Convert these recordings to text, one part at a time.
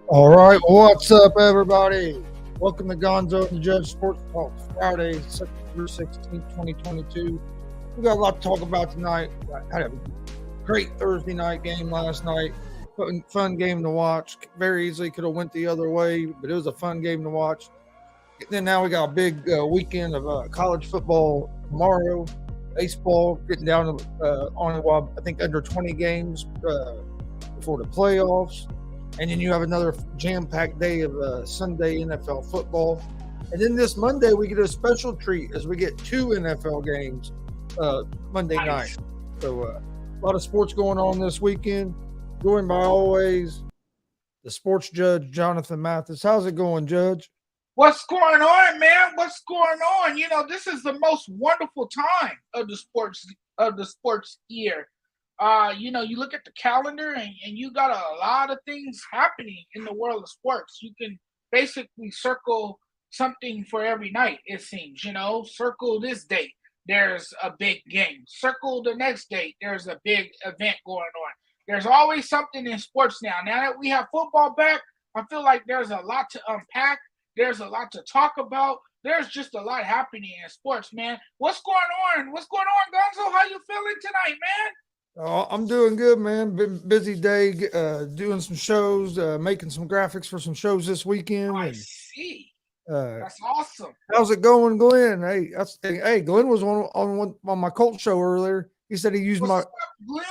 All right, what's up, everybody? Welcome to Gonzo and the Judge Sports Talk, Friday, September 16th, 2022. We got a lot to talk about tonight. I had a great Thursday night game last night. Fun game to watch. Very easily could have went the other way, but it was a fun game to watch. And then now we got a big weekend of college football tomorrow, baseball getting down to on I think under 20 games before the playoffs. And then you have another jam-packed day of Sunday NFL football. And then this Monday, we get a special treat as we get 2 NFL games Monday night. So a lot of sports going on this weekend. Joined by always the sports judge, Jonathan Mathis. How's it going, Judge? What's going on, man? What's going on? You know, this is the most wonderful time of the sports year. You look at the calendar and you got a lot of things happening in the world of sports. You can basically circle something for every night, it seems. Circle this date, there's a big game. Circle the next date, there's a big event going on. There's always something in sports now. Now that we have football back, I feel like there's a lot to unpack. There's a lot to talk about. There's just a lot happening in sports, man. What's going on? What's going on, Gonzo? How you feeling tonight, man? Oh, I'm doing good, man. Been busy day doing some shows, making some graphics for some shows this weekend. I see. That's awesome. How's it going, Glenn? Hey, Glenn was on my Colt show earlier. He said he used What's up, Glenn?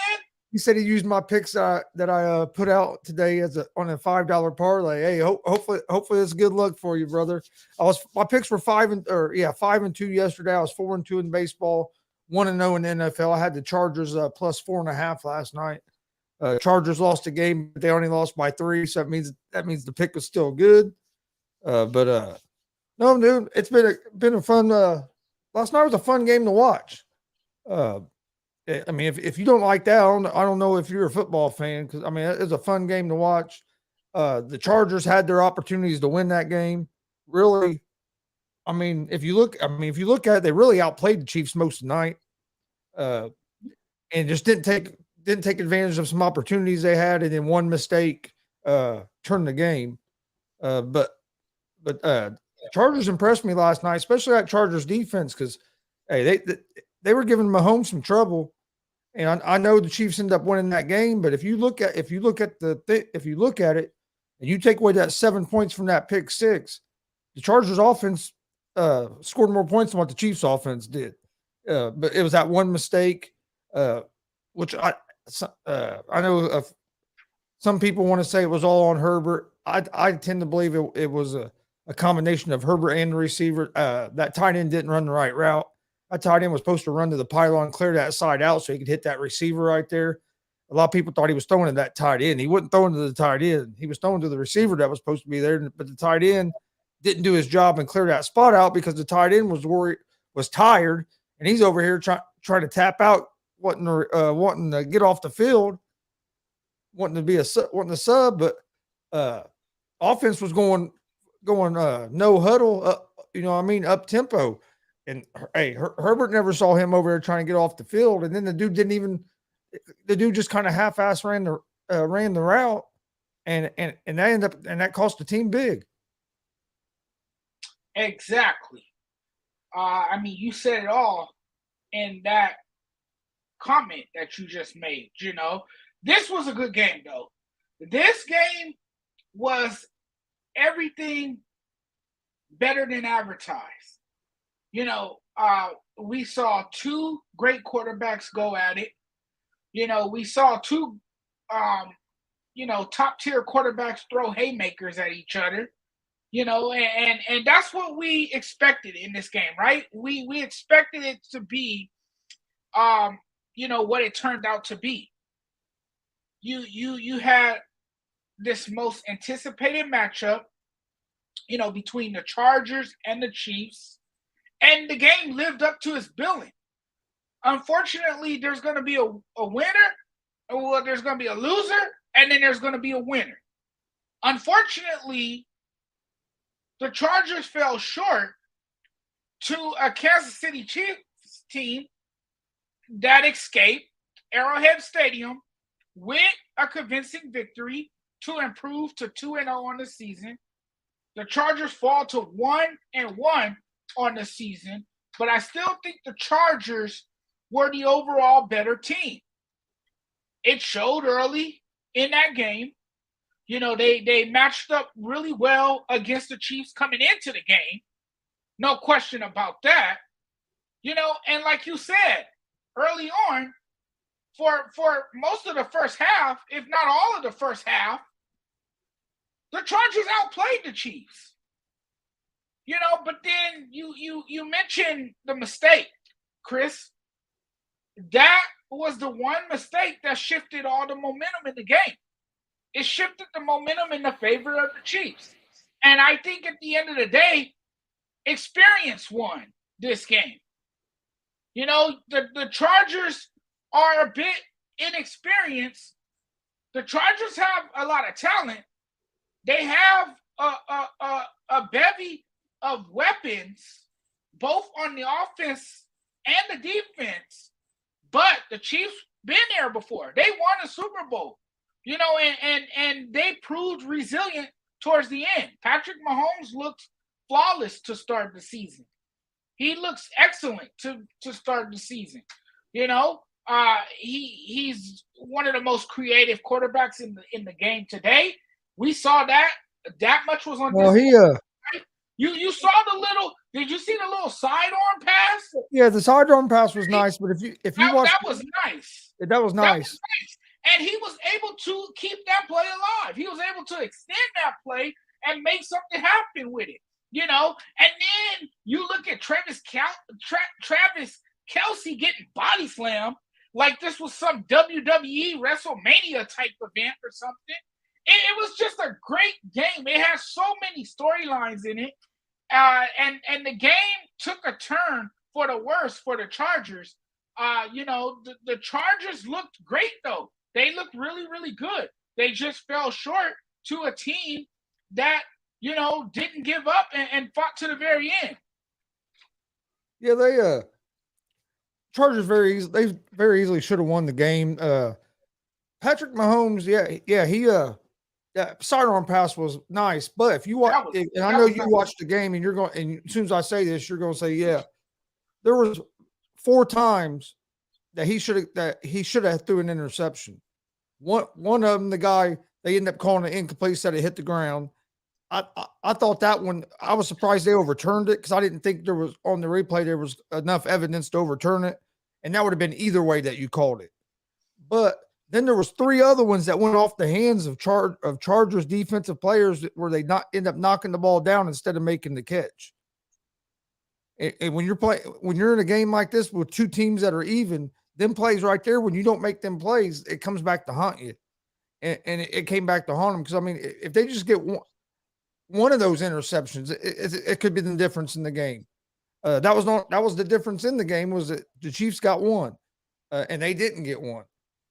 He said he used my picks that I put out today on a $5 parlay. Hey, hopefully it's good luck for you, brother. My picks were 5-2 yesterday. I was 4-2 in baseball. 1-0 in the NFL. I had the Chargers plus 4.5 last night. Chargers lost a game, but they only lost by 3, so that means the pick was still good. No, dude, it's been a fun. Last night was a fun game to watch. I mean, if you don't like that, I don't know if you're a football fan because I mean it's a fun game to watch. The Chargers had their opportunities to win that game. Really, I mean, if you look at it, they really outplayed the Chiefs most of the night, and just didn't take advantage of some opportunities they had, and then one mistake turned the game. But Chargers impressed me last night, especially that Chargers defense, because hey, they were giving Mahomes some trouble, and I know the Chiefs ended up winning that game. But if you look at it, and you take away that 7 points from that pick six, the Chargers offense scored more points than what the Chiefs offense did. But it was that one mistake, which I know some people want to say it was all on Herbert. I tend to believe it was a combination of Herbert and the receiver. That tight end didn't run the right route. That tight end was supposed to run to the pylon, clear that side out so he could hit that receiver right there. A lot of people thought he was throwing to that tight end. He wasn't throwing to the tight end. He was throwing to the receiver that was supposed to be there, but the tight end didn't do his job and clear that spot out because the tight end was tired, and he's over here trying to tap out, wanting to get off the field, wanting to sub, but offense was going no huddle, up tempo, and hey, Herbert never saw him over there trying to get off the field, and then the dude just kind of half-ass ran the route, and that cost the team big. Exactly. You said it all in that comment that you just made. This was a good game, though. This game was everything better than advertised. We saw two great quarterbacks go at it. We saw two, top tier quarterbacks throw haymakers at each other. And that's what we expected in this game, right? We expected it to be, what it turned out to be. You had this most anticipated matchup, between the Chargers and the Chiefs, and the game lived up to its billing. Unfortunately, there's going to be a winner, or there's going to be a loser, and then there's going to be a winner. Unfortunately, the Chargers fell short to a Kansas City Chiefs team that escaped Arrowhead Stadium with a convincing victory to improve to 2-0 on the season. The Chargers fall to 1-1 on the season, but I still think the Chargers were the overall better team. It showed early in that game. They matched up really well against the Chiefs coming into the game. No question about that. And like you said, early on, for most of the first half, if not all of the first half, the Chargers outplayed the Chiefs. But then you mentioned the mistake, Chris. That was the one mistake that shifted all the momentum in the game. It shifted the momentum in the favor of the Chiefs. And I think at the end of the day, experience won this game. The Chargers are a bit inexperienced. The Chargers have a lot of talent. They have a bevy of weapons, both on the offense and the defense. But the Chiefs been there before. They won a Super Bowl, and they proved resilient towards the end. Patrick Mahomes looked flawless to start the season. He looks excellent to start the season. He's one of the most creative quarterbacks in the game today. We saw that much was on. Well, You saw the little. Did you see the little sidearm pass? Yeah, the sidearm pass was nice, but if you watch, that was nice. That was nice. And he was able to keep that play alive. He was able to extend that play and make something happen with it. And then you look at Travis Kelce getting body slammed like this was some WWE WrestleMania type event or something. It was just a great game. It has so many storylines in it. And the game took a turn for the worse for the Chargers. The Chargers looked great, though. They looked really, really good. They just fell short to a team that, didn't give up and fought to the very end. Yeah, they Chargers they very easily should have won the game. Patrick Mahomes, he that sidearm pass was nice, but if you watch, and I know you watched the game, and you're going, and as soon as I say this, you're going to say, yeah, there was 4 times that he should have threw an interception. One of them, the guy, they ended up calling it incomplete, said it hit the ground. I thought that one, I was surprised they overturned it because I didn't think there was on the replay there was enough evidence to overturn it, and that would have been either way that you called it. But then there was 3 other ones that went off the hands of Chargers defensive players where they end up knocking the ball down instead of making the catch. And when you're in a game like this with 2 teams that are even, them plays right there, when you don't make them plays, it comes back to haunt you. And it came back to haunt them because, I mean, if they just get one of those interceptions, it could be the difference in the game. That was the difference in the game, was that the Chiefs got one, and they didn't get one.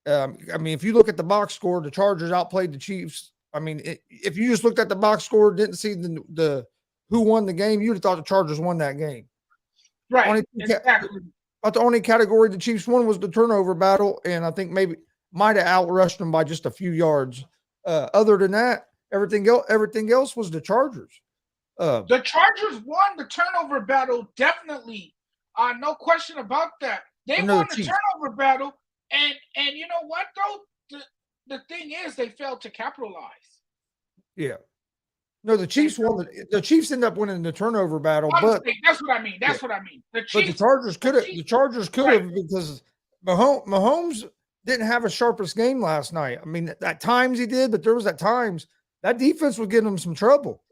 I mean, if you look at the box score, the Chargers outplayed the Chiefs. I mean, if you just looked at the box score, didn't see the who won the game, you'd have thought the Chargers won that game. Right. Exactly. But the only category the Chiefs won was the turnover battle, and I think maybe might have outrushed them by just a few yards. Other than that, everything else was the Chargers. The Chargers won the turnover battle, definitely. No question about that. They won the turnover battle, and you know what though? The thing is, they failed to capitalize. Yeah. No, the Chiefs won. The Chiefs end up winning the turnover battle, but that's what I mean. That's what I mean. The Chargers could have. The Chargers could have, because Mahomes didn't have a sharpest game last night. I mean, at times he did, but there was at times that defense was getting him some trouble.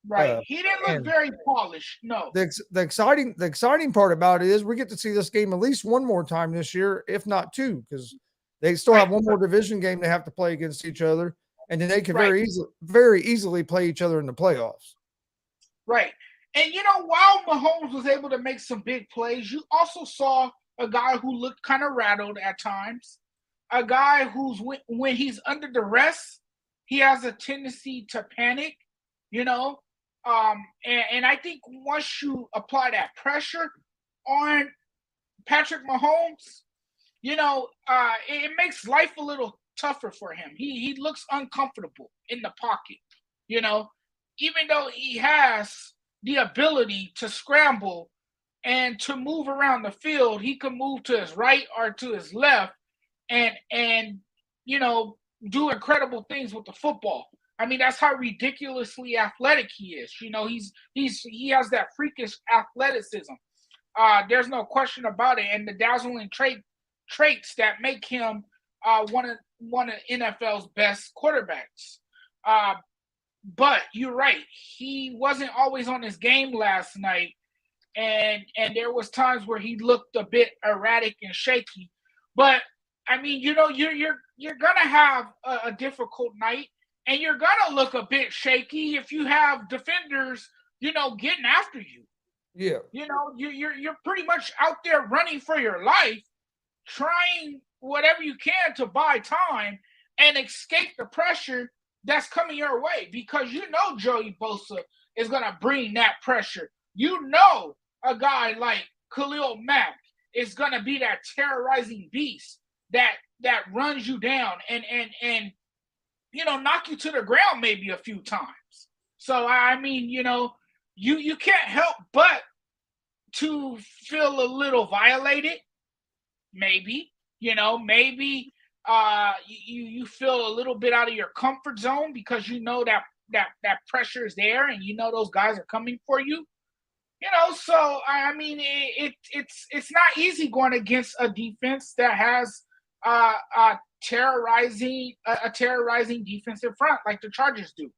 Right. He didn't look And very polished. No. the exciting part about it is we get to see this game at least one more time this year, if not two, because they still have Right. one more division game they have to play against each other, and then they could Right. very easily play each other in the playoffs. Right. And while Mahomes was able to make some big plays, you also saw a guy who looked kind of rattled at times. A guy who's when he's under duress, he has a tendency to panic, you know. And I think once you apply that pressure on Patrick Mahomes, it makes life a little tougher for him. He looks uncomfortable in the pocket, you know, even though he has the ability to scramble and to move around the field. He can move to his right or to his left and do incredible things with the football. I mean, that's how ridiculously athletic he is. He has that freakish athleticism. There's no question about it, and the dazzling traits that make him one of NFL's best quarterbacks. But you're right, he wasn't always on his game last night, and there was times where he looked a bit erratic and shaky. But I mean, you're gonna have a difficult night, and you're gonna look a bit shaky if you have defenders, getting after you. Yeah. You're pretty much out there running for your life, trying whatever you can to buy time and escape the pressure that's coming your way, because Joey Bosa is gonna bring that pressure. A guy like Khalil Mack is gonna be that terrorizing beast that runs you down and knock you to the ground maybe a few times. So I mean, you can't help but to feel a little violated. Maybe you feel a little bit out of your comfort zone because that pressure is there, and those guys are coming for you. So I mean, it's not easy going against a defense that has a terrorizing defensive front like the Chargers do.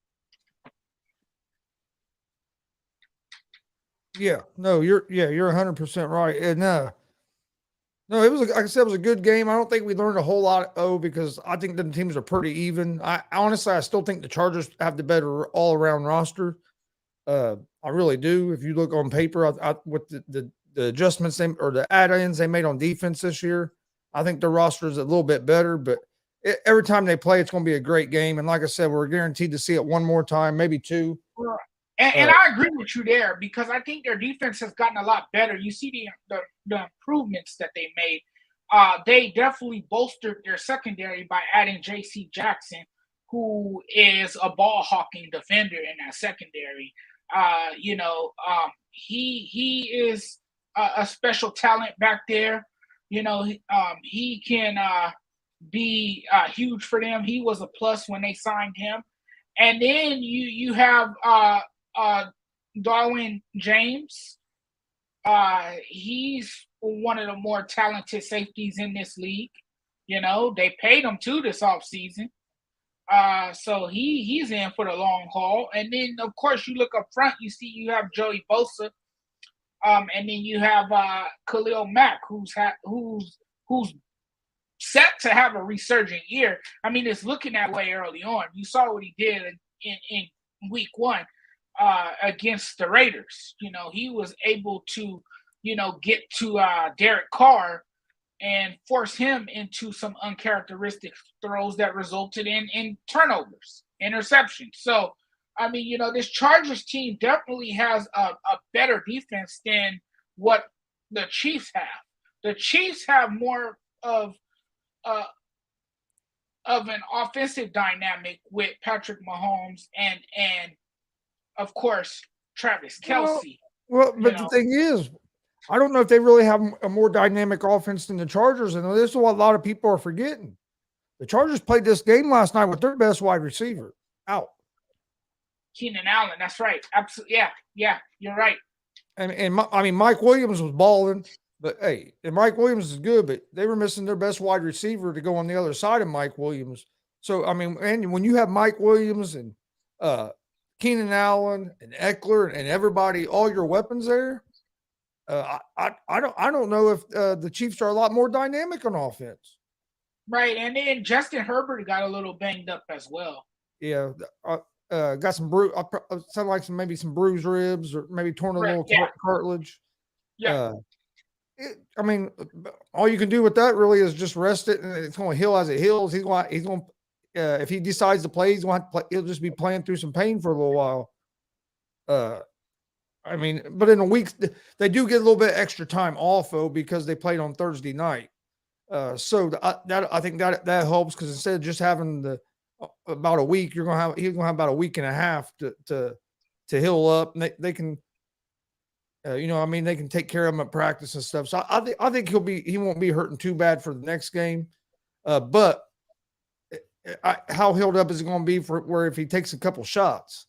Yeah, no, you're 100% right. And no, it was like I said, it was a good game. I don't think we learned a whole lot. Because I think the teams are pretty even. I honestly, I still think the Chargers have the better all around roster. I really do. If you look on paper, with the adjustments or the add-ins they made on defense this year, I think the roster is a little bit better. But every time they play, it's going to be a great game. And like I said, we're guaranteed to see it one more time, maybe two. And I agree with you there, because I think their defense has gotten a lot better. You see the improvements that they made. They definitely bolstered their secondary by adding J.C. Jackson, who is a ball hawking defender in that secondary. He is a special talent back there. He can be huge for them. He was a plus when they signed him. And then you have Darwin James. He's one of the more talented safeties in this league. They paid him too this offseason. So he's in for the long haul. And then of course you look up front, you have Joey Bosa. And then you have Khalil Mack, who's set to have a resurgent year. I mean, it's looking that way early on. You saw what he did in week one against the Raiders. He was able to, get to Derek Carr and force him into some uncharacteristic throws that resulted in turnovers, interceptions. So, I mean, this Chargers team definitely has a better defense than what the Chiefs have. The Chiefs have more of an offensive dynamic with Patrick Mahomes and of course Travis Kelce. Well, but the thing is, I don't know if they really have a more dynamic offense than the Chargers, and this is what a lot of people are forgetting. The Chargers played this game last night with their best wide receiver out. Keenan Allen, that's right. Absolutely, yeah, you're right. And I mean, Mike Williams was balling. But hey, and Mike Williams is good, but they were missing their best wide receiver to go on the other side of Mike Williams. So I mean, and when you have Mike Williams and uh, Keenan Allen and Eckler and everybody, all your weapons there, I don't know if the Chiefs are a lot more dynamic on offense. Right, and then Justin Herbert got a little banged up as well. Yeah, got some sound like maybe some bruised ribs or maybe torn a Correct. little Yeah. cartilage. Yeah. Uh, I mean, all you can do with that really is just rest it, and it's going to heal as it heals. He's going. If he decides to play, he's going to play. He'll just be playing through some pain for a little while. I mean, but in a week they do get a little bit extra time off though because they played on Thursday night. So that I think that helps because instead of just having the about a week, he's gonna have about a week and a half to heal up. And they can, I mean, they can take care of him at practice and stuff. So I think he won't be hurting too bad for the next game. But how healed up is it going to be for where if he takes a couple shots?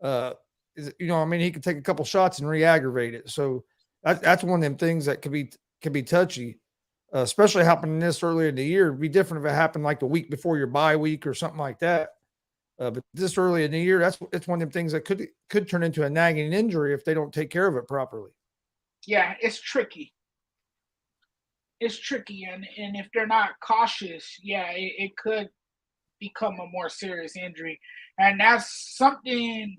I mean, he could take a couple shots and re-aggravate it. So that's one of them things that could be touchy, especially happening this early in the year. It'd be different if it happened like the week before your bye week or something like that. But this early in the year, it's one of them things that could turn into a nagging injury if they don't take care of it properly. Yeah, it's tricky. It's tricky, and if they're not cautious, yeah, it could become a more serious injury, and that's something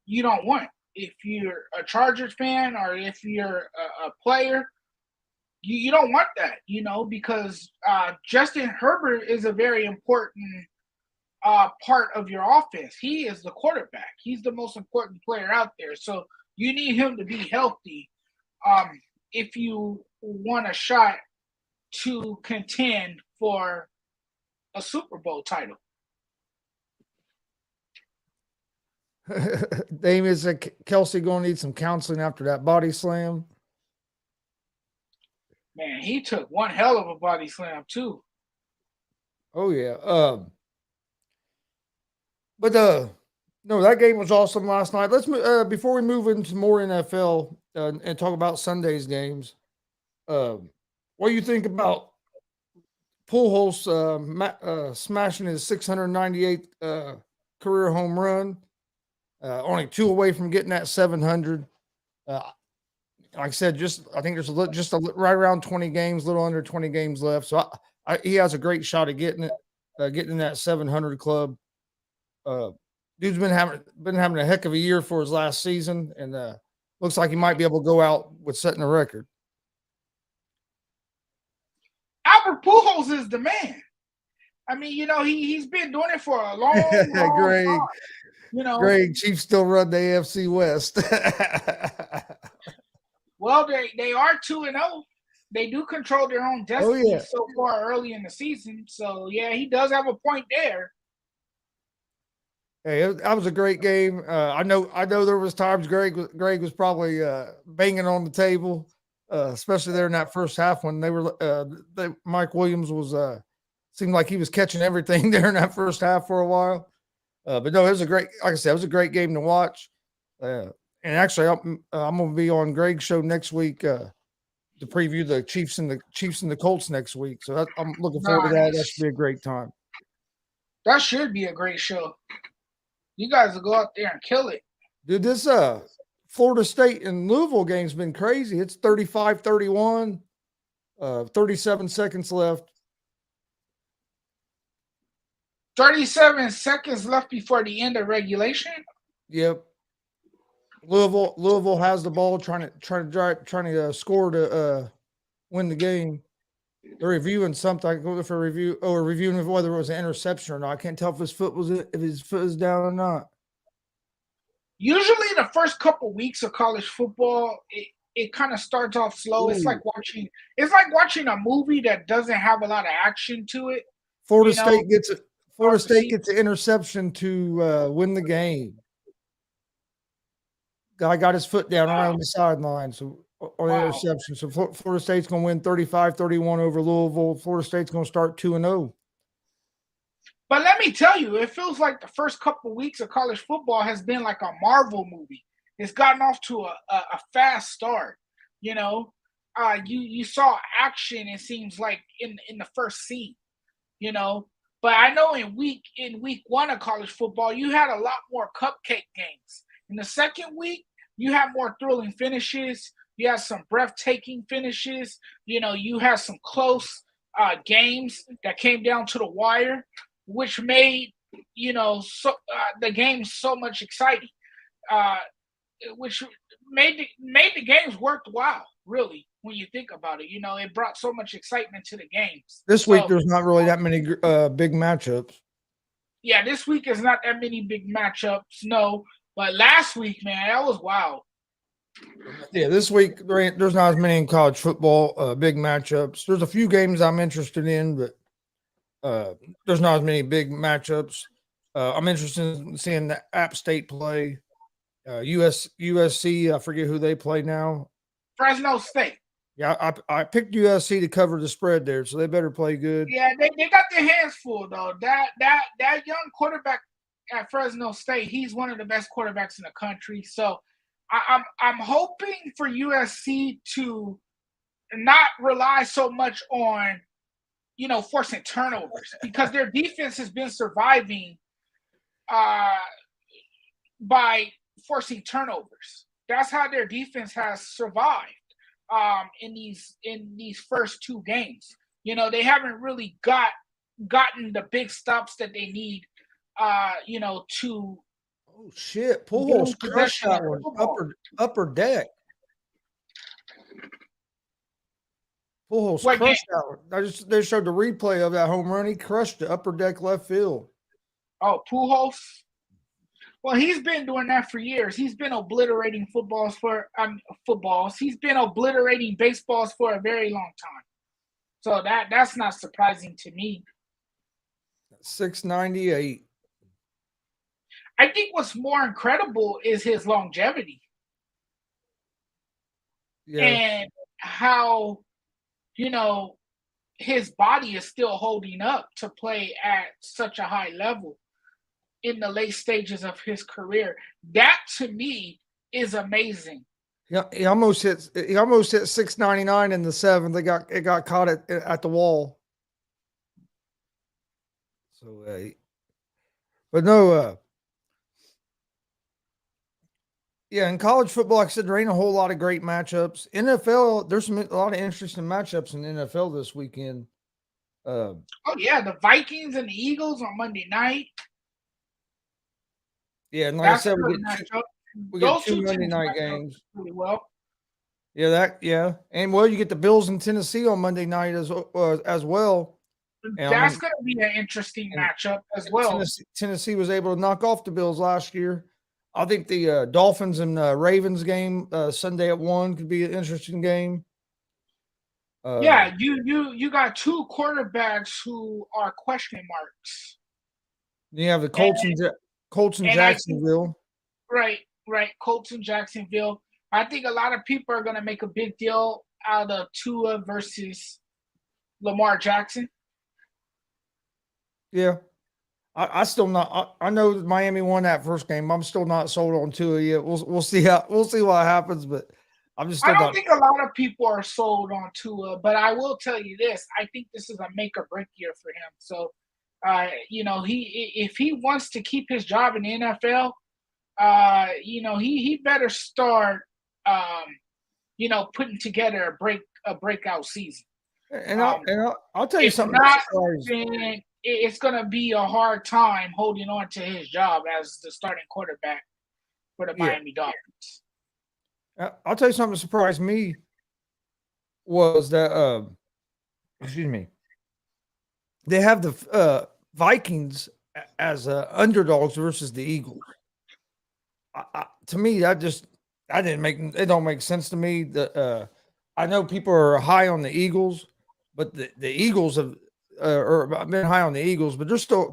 you don't want if you're a Chargers fan or if you're a player. You don't want that, because Justin Herbert is a very important part of your offense. He is the quarterback. He's the most important player out there. So you need him to be healthy if you want a shot to contend for a Super Bowl title. Damian said Kelsey going to need some counseling after that body slam. Man, he took one hell of a body slam too. Oh yeah. But no, that game was awesome last night. Let's before we move into more NFL and talk about Sunday's games. What do you think about Pujols smashing his 698th career home run? Only 2 away from getting that 700. Like I said, I think there's right around 20 games, a little under 20 games left. So he has a great shot at getting in that 700 club. Dude's been having a heck of a year for his last season, and looks like he might be able to go out with setting a record. Albert Pujols is the man. I mean, he's been doing it for a long Greg, time. Greg, Chiefs still run the AFC West. Well, they are 2-0. They do control their own destiny so far early in the season. So yeah, he does have a point there. Hey, that was a great game. I know there was times Greg was probably banging on the table, especially there in that first half when Mike Williams was seemed like he was catching everything there in that first half for a while. But no, it was like I said, it was a great game to watch. And actually, I'm going to be on Greg's show next week to preview the Chiefs and the Colts next week. So I'm looking forward to that. That should be a great time. That should be a great show. You guys will go out there and kill it. Dude, this Florida State and Louisville game's been crazy. It's 35-31, 37 seconds left. 37 seconds left before the end of regulation? Yep. Louisville has the ball trying to score to win the game. They're reviewing something. I go for a review. Oh, reviewing whether it was an interception or not. I can't tell if his foot is down or not. Usually, the first couple weeks of college football, it kind of starts off slow. Ooh. It's like watching a movie that doesn't have a lot of action to it. Florida State gets an interception to win the game. Guy got his foot down around the sideline, so on the interception. So Florida State's going to win 35-31 over Louisville. Florida State's going to start 2-0. But let me tell you, it feels like the first couple of weeks of college football has been like a Marvel movie. It's gotten off to a fast start, you saw action. It seems like in the first scene, you know. But I know in week one of college football, you had a lot more cupcake games. In the second week, you had more thrilling finishes. You had some breathtaking finishes. You had some close games that came down to the wire, which made the game so much exciting. Uh, which made the games worthwhile, really, when you think about it. It brought so much excitement to the games. This week, So there's not really that many big matchups. yeah, this week is not that many big matchups, no. But last week, man, that was wild. Yeah, this week there's not as many in college football big matchups. There's a few games I'm interested in, but there's not as many big matchups. I'm interested in seeing the App State play. USC, I forget who they play now. Fresno State. Yeah, I picked USC to cover the spread there, so they better play good. Yeah, they got their hands full though. That young quarterback at Fresno State, he's one of the best quarterbacks in the country. So I'm hoping for USC to not rely so much on forcing turnovers, because their defense has been surviving by forcing turnovers. That's how their defense has survived in these first two games. They haven't really gotten the big stops that they need to Oh shit! gain Pujols crushed possession of that the one football. upper deck. Pujols What game? crushed that one. They showed the replay of that home run. He crushed the upper deck left field. Oh, Pujols. Well, he's been doing that for years. He's been obliterating footballs. He's been obliterating baseballs for a very long time. So that's not surprising to me. 698. I think what's more incredible is his longevity. Yeah. And how, his body is still holding up to play at such a high level in the late stages of his career. That to me is amazing. Yeah, he almost hit 699 in the seventh. It got caught at the wall. So but no, yeah, in college football, like I said, there ain't a whole lot of great matchups. NFL, there's a lot of interesting matchups in the NFL this weekend. Oh yeah, the Vikings and the Eagles on Monday night. Yeah, and like I said, we get Those two two Monday teams night match up games. really well. Yeah, and well, you get the Bills in Tennessee on Monday night as well. And That's going to be an interesting matchup as well. Tennessee was able to knock off the Bills last year. I think the Dolphins and Ravens game Sunday at 1 could be an interesting game. Yeah, you got two quarterbacks who are question marks. You have the Colts and Jacksonville. Right. Colts and Jacksonville. I think a lot of people are going to make a big deal out of Tua versus Lamar Jackson. Yeah. I still not. I know Miami won that first game. I'm still not sold on Tua yet. We'll see what happens, but I'm just. I don't think a lot of people are sold on Tua, but I will tell you this: I think this is a make or break year for him. So, if he wants to keep his job in the NFL, he better start, putting together a breakout season. And I'll tell you something. It's going to be a hard time holding on to his job as the starting quarterback for the Miami Dolphins. I'll tell you something that surprised me was that, they have the Vikings as underdogs versus the Eagles. To me, it don't make sense to me. I know people are high on the Eagles, but the Eagles have been high on the Eagles, but there's still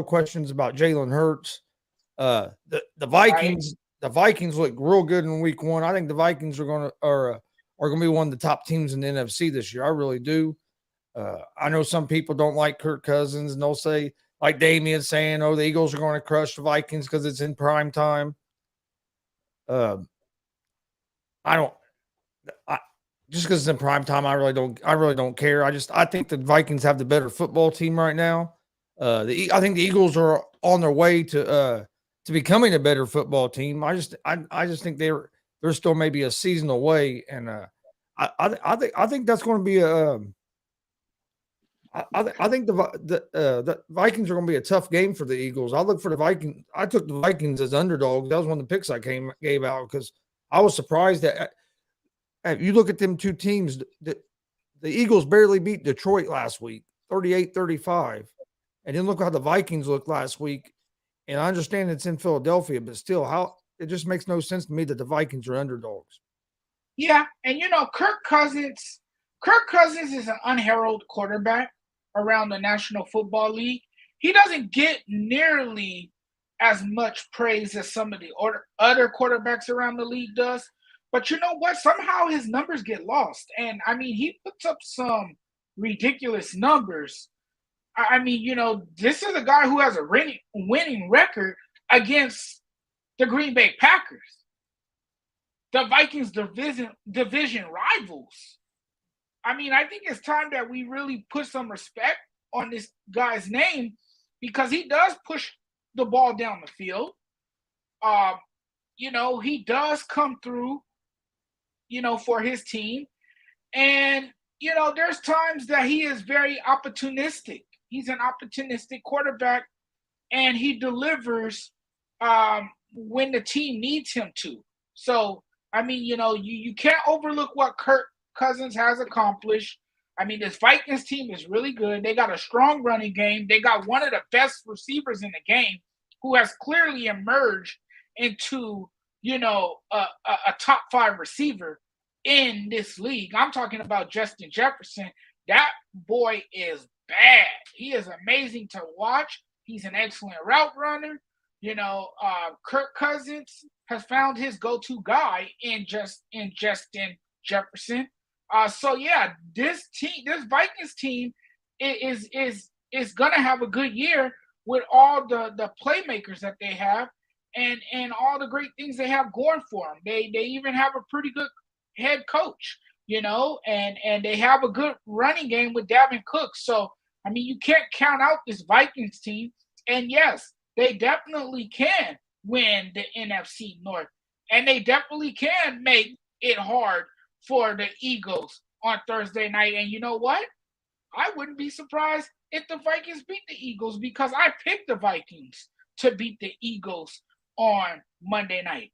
questions about Jalen Hurts. The Vikings, the Vikings look real good in week 1. I think the Vikings are going to be one of the top teams in the NFC this year. I really do. I know some people don't like Kirk Cousins, and they'll say, like Damian saying, "Oh, the Eagles are going to crush the Vikings because it's in prime time." just because it's in prime time, I really don't care. I think the Vikings have the better football team right now. I think the Eagles are on their way to becoming a better football team. I just think they're still maybe a season away, and I think that's going to be a I think the Vikings are going to be a tough game for the Eagles. I look for the Vikings. I took the Vikings as underdogs. That was one of the picks I gave out because I was surprised that you look at them two teams. The Eagles barely beat Detroit last week, 38-35. And then look how the Vikings looked last week. And I understand it's in Philadelphia, but still, how it just makes no sense to me that the Vikings are underdogs. Yeah, and Kirk Cousins. Kirk Cousins is an unheralded quarterback around the National Football League. He doesn't get nearly as much praise as some of the other quarterbacks around the league does. But you know what? Somehow his numbers get lost. And I mean, he puts up some ridiculous numbers. I mean, this is a guy who has a winning record against the Green Bay Packers, the Vikings division rivals. I mean, I think it's time that we really put some respect on this guy's name because he does push the ball down the field. He does come through, for his team. And, there's times that he is very opportunistic. He's an opportunistic quarterback, and he delivers when the team needs him to. So, I mean, you can't overlook what Kirk Cousins has accomplished. I mean, this Vikings team is really good. They got a strong running game. They got one of the best receivers in the game who has clearly emerged into, a top 5 receiver in this league. I'm talking about Justin Jefferson. That boy is bad. He is amazing to watch. He's an excellent route runner. Kirk Cousins has found his go-to guy in Justin Jefferson. So yeah, this Vikings team is gonna have a good year with all the playmakers that they have and all the great things they have going for them. They even have a pretty good head coach, and they have a good running game with Dalvin Cook. So I mean, you can't count out this Vikings team. And yes, they definitely can win the NFC North, and they definitely can make it hard for the Eagles on Thursday night. And you know what? I wouldn't be surprised if the Vikings beat the Eagles because I picked the Vikings to beat the Eagles on Monday night.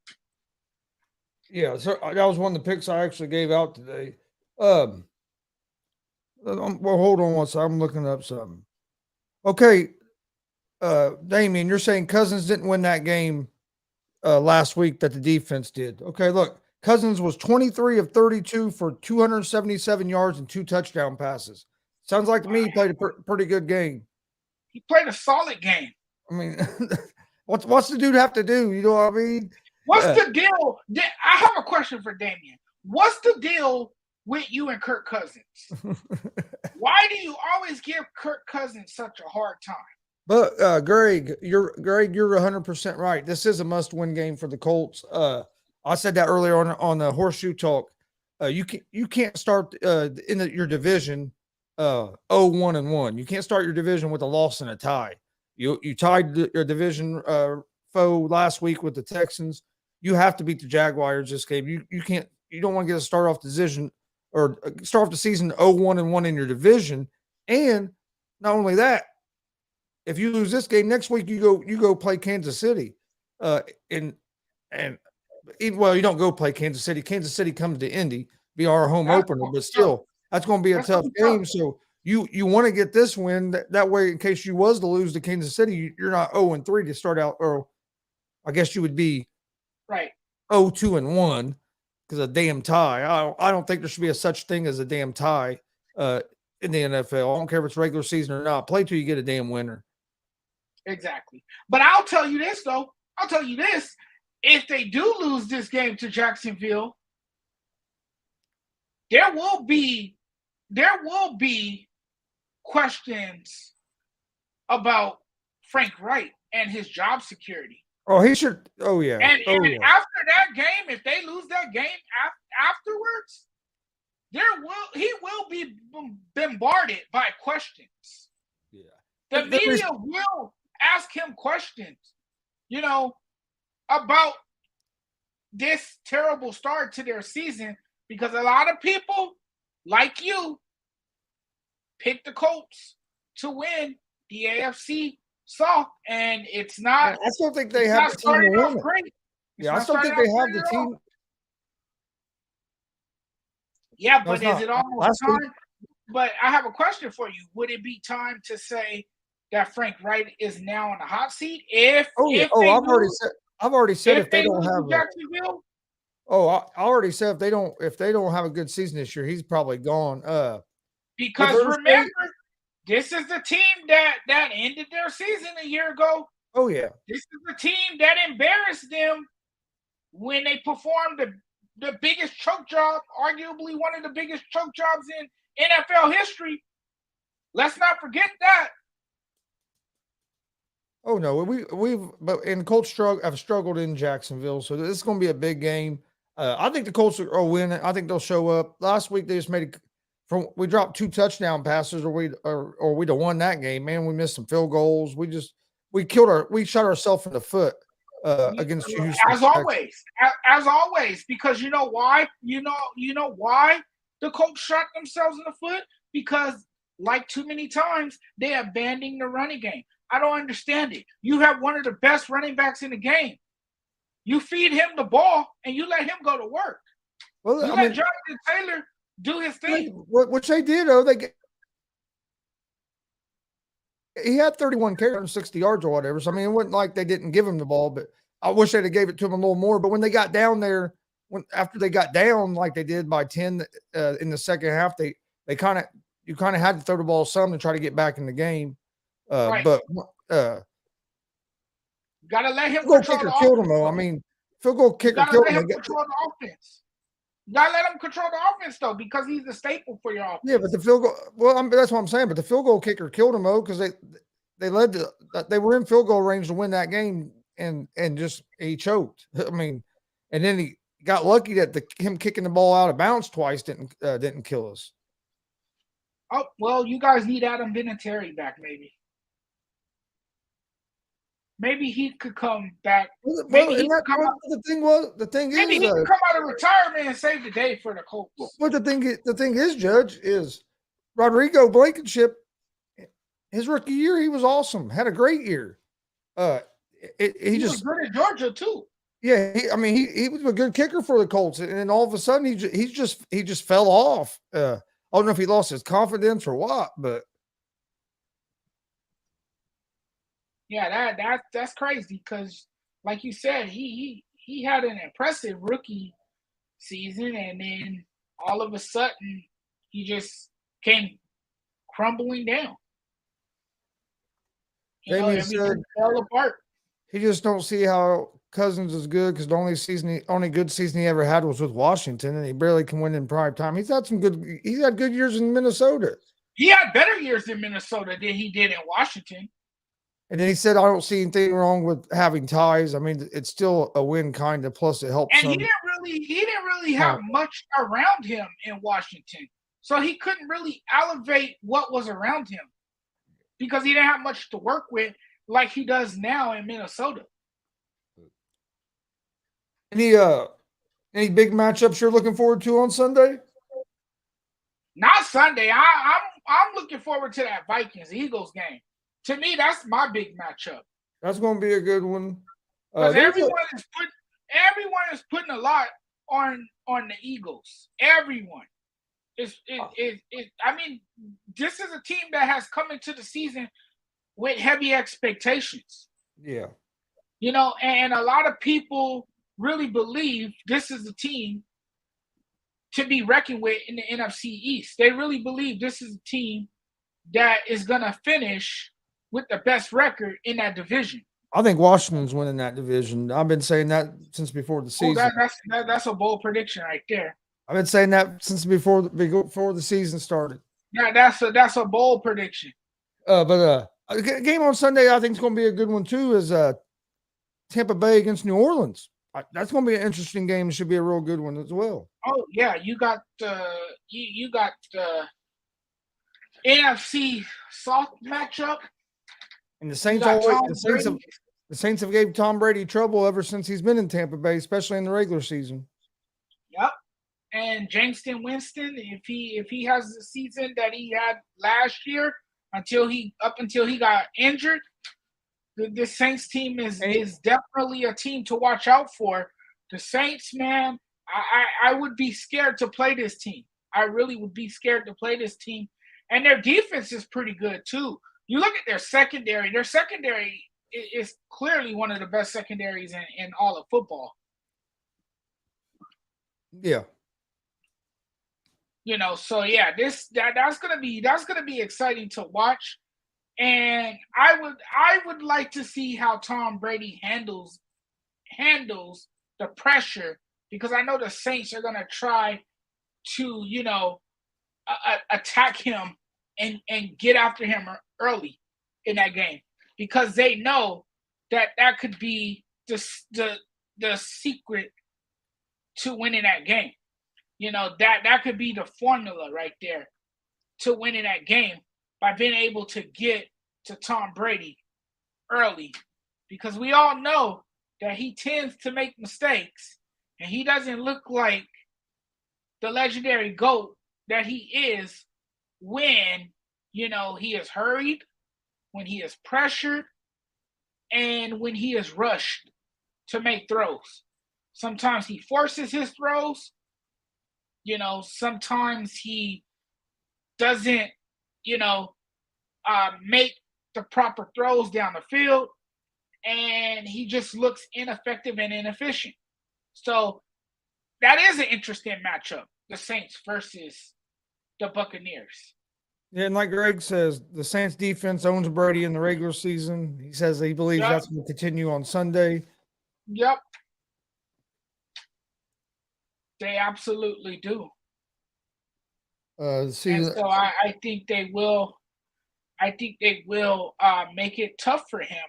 Yeah, so that was one of the picks I actually gave out today. Well, hold on one second. I'm looking up something. Okay, Damien, you're saying Cousins didn't win that game last week that the defense did. Okay, look, Cousins was 23 of 32 for 277 yards and 2 touchdown passes. Sounds like to me he played a pretty good game. He played a solid game. I mean, what's the dude have to do? You know what I mean? What's the deal? I have a question for Damien. What's the deal with you and Kirk Cousins? Why do you always give Kirk Cousins such a hard time? But Greg, you're 100% right. This is a must-win game for the Colts. I said that earlier on the horseshoe talk. You can't start your division 0-1-1. You can't start your division with a loss and a tie. You tied your division foe last week with the Texans. You have to beat the Jaguars this game. You don't want to get a start off the season 0-1-1 in your division. And not only that, if you lose this game next week, you go play Kansas City. You don't go play Kansas City. Kansas City comes to Indy, be our home opener, but still, that's going to be a tough game. So you want to get this win that way in case you was to lose to Kansas City, you're not 0-3 to start out, or I guess you would be right 0-2-1 because a damn tie. I don't think there should be a such thing as a damn tie in the NFL. I don't care if it's regular season or not. Play till you get a damn winner. Exactly. But I'll tell you this, though. If they do lose this game to Jacksonville, there will be questions about Frank Wright and his job security. Oh, he should. Oh, yeah. And after that game, if they lose that game afterwards, he will be bombarded by questions. Yeah. The media will ask him questions, about this terrible start to their season because a lot of people, like you, picked the Colts to win the AFC South, and it's not. I still think they it's have not the team to starting win off it. great. It's Yeah, I not still think starting they off have great the at all. team. Yeah, No, but it's is not. it almost Last week, time? But I have a question for you. Would it be time to say that Frank Wright is now on the hot seat if oh yeah. if Oh, they I've already said if if they they don't lose to have a Jacksonville? oh, I already said if they don't have a good season this year, he's probably gone. With Because Thursday, remember, this is the team that ended their season a year ago. oh yeah. This is the team that embarrassed them when they performed the biggest choke job, arguably one of the biggest choke jobs in NFL history. Let's not forget that. Oh no, Colts have struggled in Jacksonville, so this is going to be a big game. I think the Colts are winning. I think they'll show up. Last week they just we dropped 2 touchdown passes, or we'd have won that game. Man, we missed some field goals. We shot ourselves in the foot against Houston. As always, because you know why? You know why the Colts shot themselves in the foot? Because like too many times they abandoned the running game. I don't understand it. You have one of the best running backs in the game. You feed him the ball and you let him go to work. Well, let Jonathan Taylor do his thing. Which they did, though. He had 31 carries, 60 yards or whatever. So, I mean, it wasn't like they didn't give him the ball, but I wish they'd have gave it to him a little more. But when they got down there, after they got down like they did by 10 in the second half, you kind of had to throw the ball some to try to get back in the game. Right. But gotta let him control the offense. Killed him, though. I mean, field goal kicker killed him. Control the offense. You gotta let him control the offense though, because he's the staple for your offense. Yeah, but the field goal. Well, that's what I'm saying. But the field goal kicker killed him though, because they were in field goal range to win that game, and just he choked. I mean, and then he got lucky that him kicking the ball out of bounds twice didn't kill us. Oh well, you guys need Adam Vinatieri back, maybe. Maybe he could come back. Maybe he could come out. The thing is, maybe he could come out of retirement and save the day for the Colts. But the thing is, Judge, is Rodrigo Blankenship. His rookie year, he was awesome. Had a great year. He was good at Georgia too. Yeah, he was a good kicker for the Colts, and then all of a sudden he just fell off. I don't know if he lost his confidence or what, but. Yeah, that's crazy because, like you said, he had an impressive rookie season, and then all of a sudden he just came crumbling down. Everything fell apart. He just don't see how Cousins is good because the only good season he ever had was with Washington, and he barely can win in prime time. He's had good years in Minnesota. He had better years in Minnesota than he did in Washington. And then he said, "I don't see anything wrong with having ties. I mean, it's still a win, kind of. Plus, it helps." And he didn't really have much around him in Washington, so he couldn't really elevate what was around him because he didn't have much to work with like he does now in Minnesota. Any big matchups you're looking forward to on Sunday? Not Sunday. I'm looking forward to that Vikings-Eagles game. To me, that's my big matchup. That's going to be a good one. Because everyone is putting a lot on the Eagles. Everyone. I mean, this is a team that has come into the season with heavy expectations. Yeah. And a lot of people really believe this is a team to be reckoned with in the NFC East. They really believe this is a team that is going to finish with the best record in that division. I think Washington's winning that division. I've been saying that since before the season. That's a bold prediction right there. I've been saying that since before the season started. Yeah, that's a bold prediction. But a game on Sunday I think is going to be a good one too. Is Tampa Bay against New Orleans. That's going to be an interesting game. It should be a real good one as well. Oh yeah, you got you got the NFC South matchup. And the You Saints got always Tom Brady. the Saints have gave Tom Brady trouble ever since he's been in Tampa Bay, especially in the regular season. Yep. And Jameson Winston, if he has the season that he had last year until he got injured, the Saints team is definitely a team to watch out for. The Saints, man, I would be scared to play this team. I really would be scared to play this team. And their defense is pretty good too. You look at their secondary. Their secondary is clearly one of the best secondaries in all of football. Yeah. So yeah, that's gonna be exciting to watch. And I would like to see how Tom Brady handles the pressure, because I know the Saints are gonna try to attack him and get after him early in that game, because they know that could be the secret to winning that game. That could be the formula right there to winning that game, by being able to get to Tom Brady early, because we all know that he tends to make mistakes, and he doesn't look like the legendary GOAT that he is when he is hurried, when he is pressured, and when he is rushed to make throws. Sometimes he forces his throws. Sometimes he doesn't, make the proper throws down the field, and he just looks ineffective and inefficient. So that is an interesting matchup, the Saints versus the Buccaneers. Yeah, and like Greg says, the Saints defense owns Brady in the regular season. He says he believes that's going to continue on Sunday. Yep. They absolutely do. And so I think they will. I think they will make it tough for him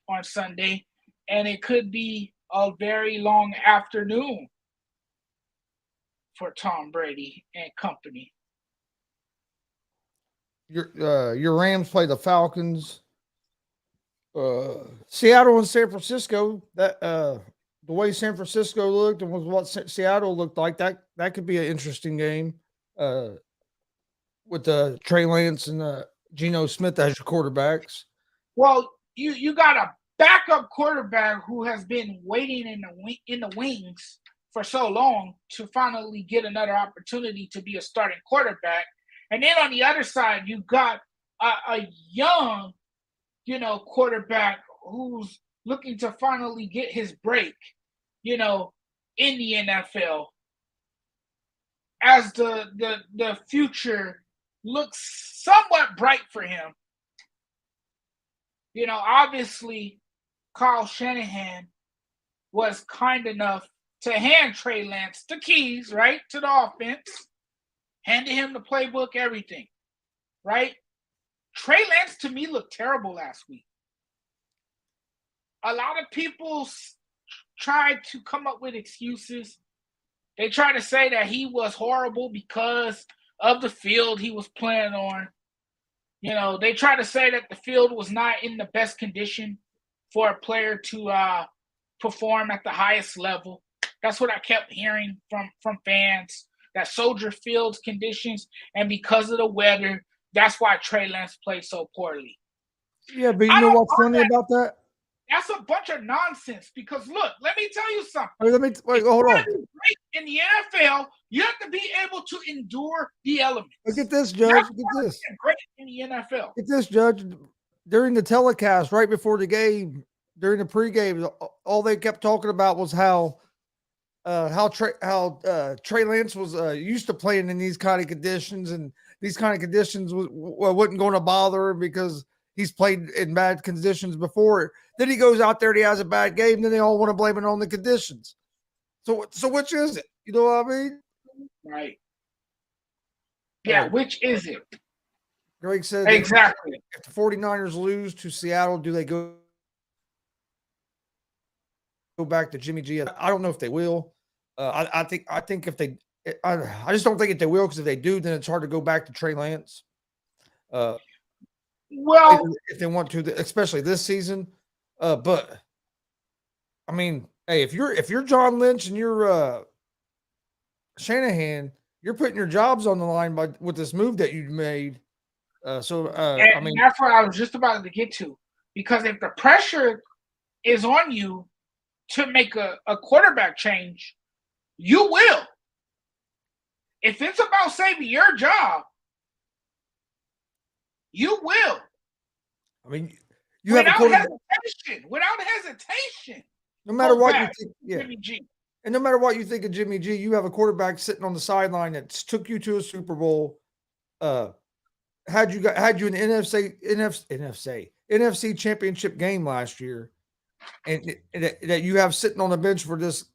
on Sunday, and it could be a very long afternoon for Tom Brady and company. Your Rams play the Falcons. Seattle and San Francisco. That the way San Francisco looked and was what Seattle looked like. That could be an interesting game. With Trey Lance and Geno Smith as your quarterbacks. Well, you got a backup quarterback who has been waiting in the wings for so long to finally get another opportunity to be a starting quarterback. And then on the other side, you got a young, quarterback who's looking to finally get his break, in the NFL, as the future looks somewhat bright for him. Obviously, Kyle Shanahan was kind enough to hand Trey Lance the keys, right, to the offense, handed him the playbook, everything, right? Trey Lance, to me, looked terrible last week. A lot of people tried to come up with excuses. They tried to say that he was horrible because of the field he was playing on. They tried to say that the field was not in the best condition for a player to perform at the highest level. That's what I kept hearing from fans, that Soldier Field's conditions, and because of the weather, that's why Trey Lance played so poorly. Yeah, but you know what's funny about that? That's a bunch of nonsense, because look, let me tell you something. Hold on. In the NFL, you have to be able to endure the elements. Look at this, Judge. Look at this. Great in the NFL. Get this, Judge. During the telecast, right before the game, during the pregame, all they kept talking about was how Trey Lance was used to playing in these kind of conditions, and these kind of conditions wasn't going to bother him because he's played in bad conditions before. Then he goes out there and he has a bad game. Then they all want to blame it on the conditions. So which is it? You know what I mean? Right. Yeah, which is it? Greg said exactly. If the 49ers lose to Seattle, do they go back to Jimmy G. I don't know if they will. I think if they, I just don't think if they will, because if they do, then it's hard to go back to Trey Lance. Well, If they want to, especially this season. But I mean, hey, if you're John Lynch and you're Shanahan, you're putting your jobs on the line with this move that you made. I mean, that's what I was just about to get to. Because if the pressure is on you to make a quarterback change, you will. If it's about saving your job, you will. I mean, you have a hesitation. Without hesitation. No matter what you think, Jimmy G. And no matter what you think of Jimmy G, you have a quarterback sitting on the sideline that took you to a Super Bowl. Had you an NFC championship game last year, and that you have sitting on the bench for this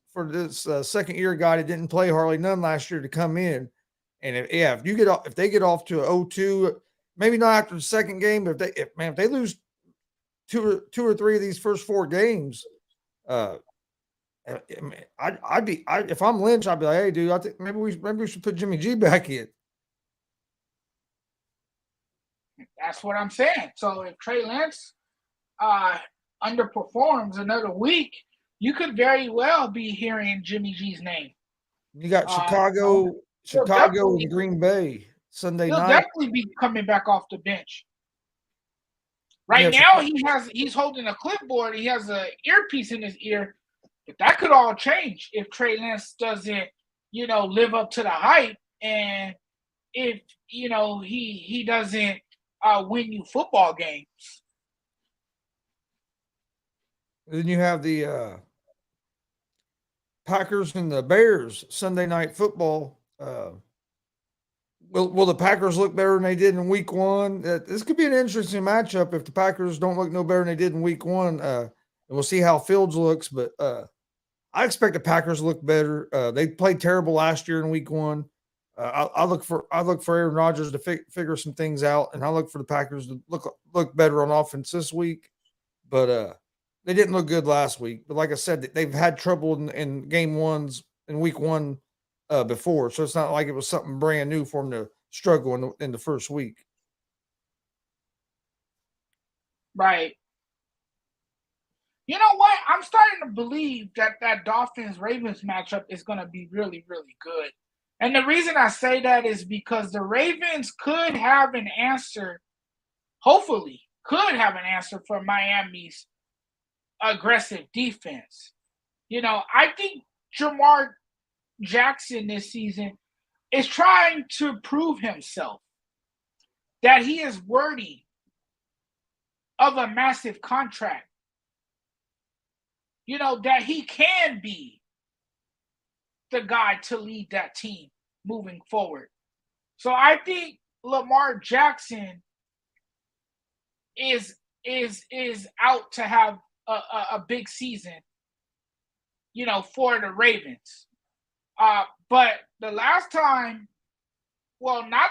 second year guy that didn't play hardly none last year to come in, and if they get off to a 0-2, maybe not after the second game, but if they lose two or three of these first four games, if I'm Lynch, I'd be like, hey, dude, I think maybe we should put Jimmy G back in. That's what I'm saying. So if Trey Lance underperforms another week, you could very well be hearing Jimmy G's name. You got Chicago and Green Bay Sunday night. He'll definitely be coming back off the bench. Right now, he's holding a clipboard. He has an earpiece in his ear. But that could all change if Trey Lance doesn't, live up to the hype, and if he doesn't win you football games. Then you have the Packers and the Bears Sunday night football. Will the Packers look better than they did in Week 1? This could be an interesting matchup if the Packers don't look no better than they did in Week 1. And we'll see how Fields looks, but I expect the Packers to look better. They played terrible last year in Week 1. I look for Aaron Rodgers to figure some things out, and I look for the Packers to look better on offense this week. But they didn't look good last week. But like I said, they've had trouble in game ones in Week 1 before, so it's not like it was something brand new for them to struggle in the first week. Right. You know what? I'm starting to believe that Dolphins-Ravens matchup is going to be really, really good. And the reason I say that is because the Ravens could have an answer, hopefully, for Miami's aggressive defense. I think Jamar Jackson this season is trying to prove himself that he is worthy of a massive contract. That he can be the guy to lead that team moving forward. So I think Lamar Jackson is out to have a big season, for the Ravens. But the last time, I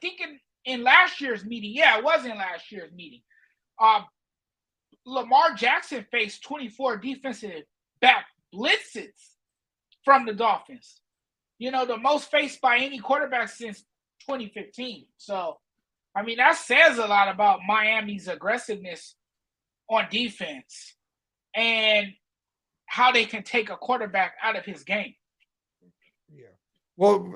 think in last year's meeting, it was in last year's meeting. Lamar Jackson faced 24 defensive back blitzes from the Dolphins. The most faced by any quarterback since 2015. So, that says a lot about Miami's aggressiveness on defense and how they can take a quarterback out of his game. Yeah. Well,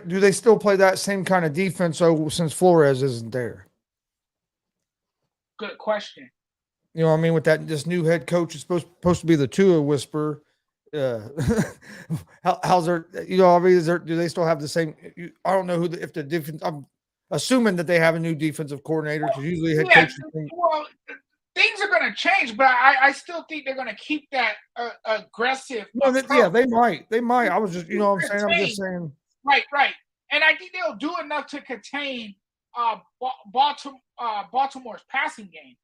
do they still play that same kind of defense since Flores isn't there? Good question. With this new head coach is supposed to be the Tua whisperer. How's their? Do they still have the same? I don't know if the defense. I'm assuming that they have a new defensive coordinator because usually head coaches. Well, things are going to change, but I still think they're going to keep that aggressive. They might. They might. I was just, I'm saying. I'm just saying. Right. And I think they'll do enough to contain Baltimore's passing game.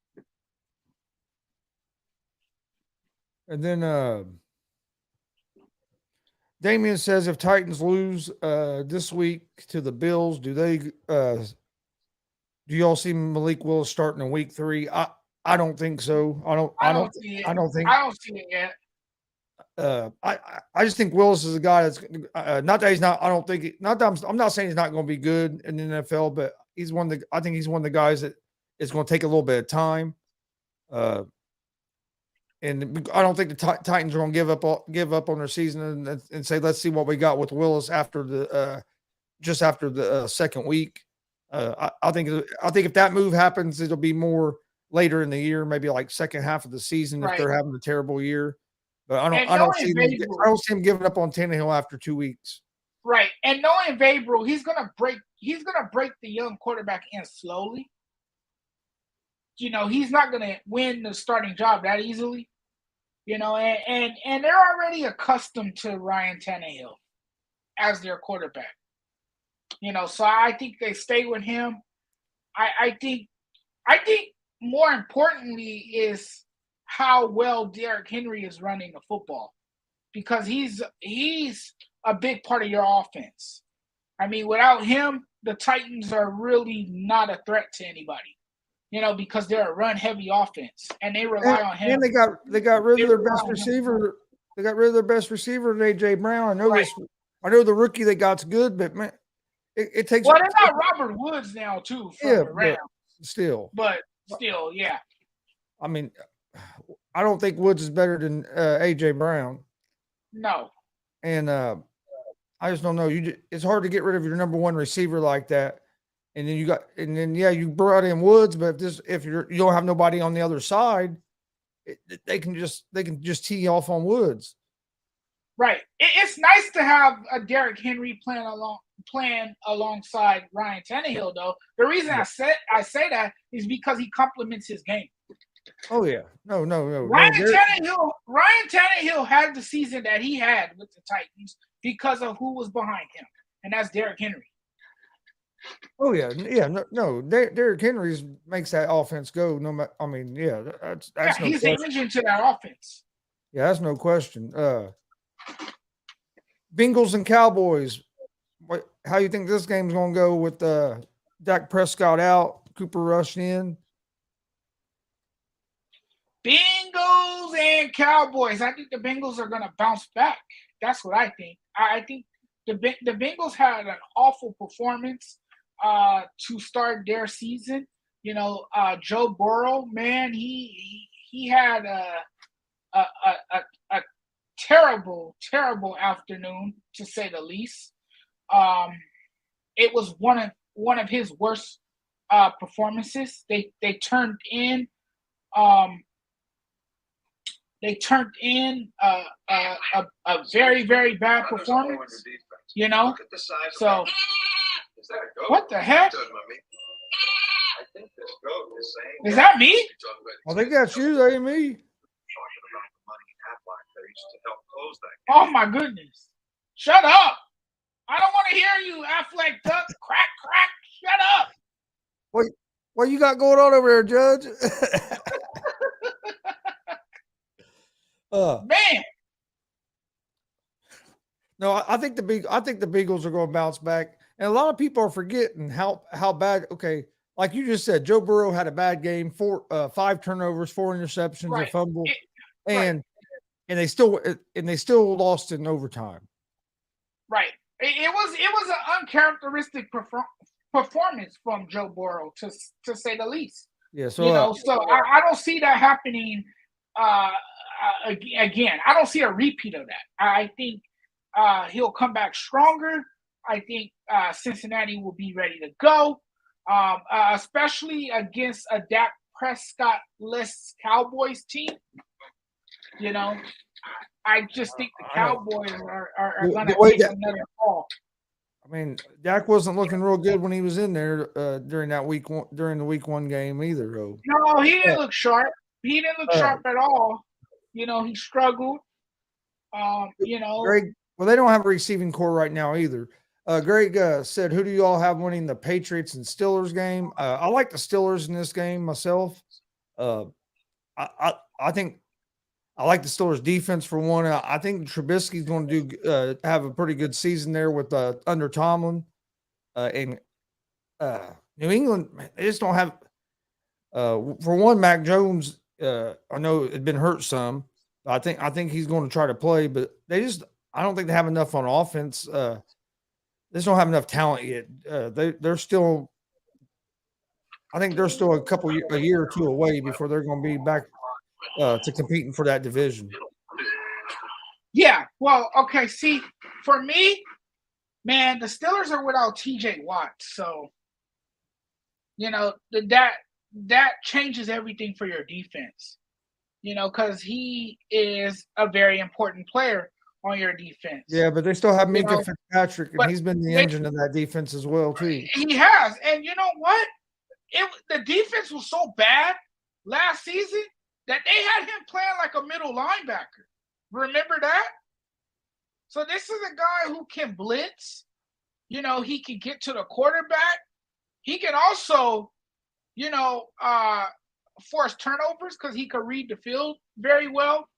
And then Damian says if Titans lose this week to the Bills, do y'all see Malik Willis starting in week 3? I don't think so. I don't see it. I don't think. I don't see it yet. I just think Willis is a guy that's not that he's not. I don't think not that I'm not saying he's not going to be good in the NFL, but he's one of the. I think he's one of the guys that is going to take a little bit of time. And I don't think the Titans are going to give up on their season and say let's see what we got with Willis after the just after the second week. I think if that move happens, it'll be more later in the year, maybe like second half of the season if they're having a terrible year. But I don't see him giving up on Tannehill after 2 weeks. Right, and knowing Vabro, he's gonna break the young quarterback in slowly. You know, he's not gonna win the starting job that easily. You know, and they're already accustomed to Ryan Tannehill as their quarterback. You know, so I think they stay with him. I think more importantly is how well Derrick Henry is running the football, because he's a big part of your offense. I mean, without him, the Titans are really not a threat to anybody. You know, because they're a run-heavy offense, and they rely on him. And they got rid of their best receiver. They got rid of their best receiver, AJ Brown. I know the rookie they got's good, but man, it takes. Well, they got Robert Woods now too from the Rams. But still, yeah. I mean, I don't think Woods is better than AJ Brown. No. And I just don't know. It's hard to get rid of your number one receiver like that. And then you brought in Woods, but if you don't have nobody on the other side, they can just tee off on Woods. Right. It's nice to have a Derrick Henry playing alongside Ryan Tannehill, though. The reason I say that is because he complements his game. Oh yeah, no. Ryan Tannehill had the season that he had with the Titans because of who was behind him, and that's Derrick Henry. Oh yeah. No. Derrick Henry makes that offense go. No matter. I mean, that's no he's question. the engine to that offense. Yeah, that's no question. Bengals and Cowboys. How you think this game's going to go with Dak Prescott out, Cooper Rush in? Bengals and Cowboys. I think the Bengals are going to bounce back. That's what I think. I think the Bengals had an awful performance to start their season. You know, Joe Burrow, man, he had a terrible afternoon, to say the least. It was one of his worst performances. They turned in a very, very bad performance. You know, so what the heck? Is that me? I think that's you, that ain't me. Oh my goodness! Shut up! I don't want to hear you, Affleck Duck. Crack. Shut up! What you got going on over there, Judge? Man. No, I think the Bengals are going to bounce back, and a lot of people are forgetting how bad. Okay, like you just said, Joe Burrow had a bad game, 5 turnovers, 4 interceptions, a fumble, and they still lost in overtime. Right. It was an uncharacteristic performance from Joe Burrow, to say the least. Yeah. So I don't see that happening again. I don't see a repeat of that. I think he'll come back stronger. I think Cincinnati will be ready to go, especially against a Dak Prescott-less Cowboys team. You know, I just think the Cowboys are going to take another fall. I mean, Dak wasn't looking real good when he was in there during the week 1 game either, though. No, he didn't look sharp. He didn't look sharp at all. You know, he struggled. You know, Greg. Well, they don't have a receiving core right now either. Greg said, "Who do you all have winning the Patriots and Steelers game?" I like the Steelers in this game myself. I think I like the Steelers defense for one. I think Trubisky's going to have a pretty good season there with under Tomlin. And New England, they just don't have For one, Mac Jones, I know it's been hurt some. I think he's going to try to play, but I don't think they have enough on offense. They just don't have enough talent yet. They're still. I think they're still a year or two away before they're going to be back to competing for that division. Yeah. Well, okay. See, for me, man, the Steelers are without T.J. Watt, so that changes everything for your defense. Because he is a very important player on your defense. Yeah, but they still have Minka know, Fitzpatrick, and but he's been the engine of that defense as well too. He has, and you know what? The defense was so bad last season that they had him playing like a middle linebacker. Remember that? So this is a guy who can blitz. He can get to the quarterback. He can also, force turnovers because he could read the field very well.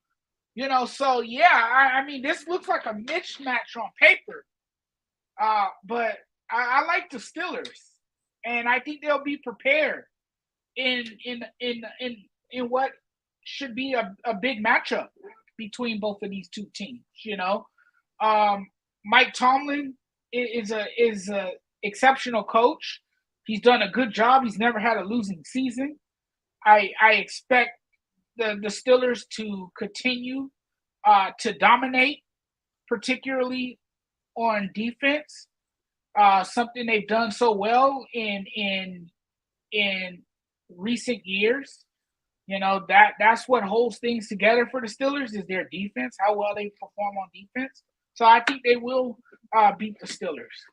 So yeah, I mean, this looks like a mismatch on paper. But I like the Steelers, and I think they'll be prepared in what should be a big matchup between both of these two teams. Mike Tomlin is a exceptional coach. He's done a good job. He's never had a losing season. I expect the Steelers to continue to dominate, particularly on defense. Something they've done so well in recent years. That's what holds things together for the Steelers is their defense, how well they perform on defense. So I think they will beat the Steelers.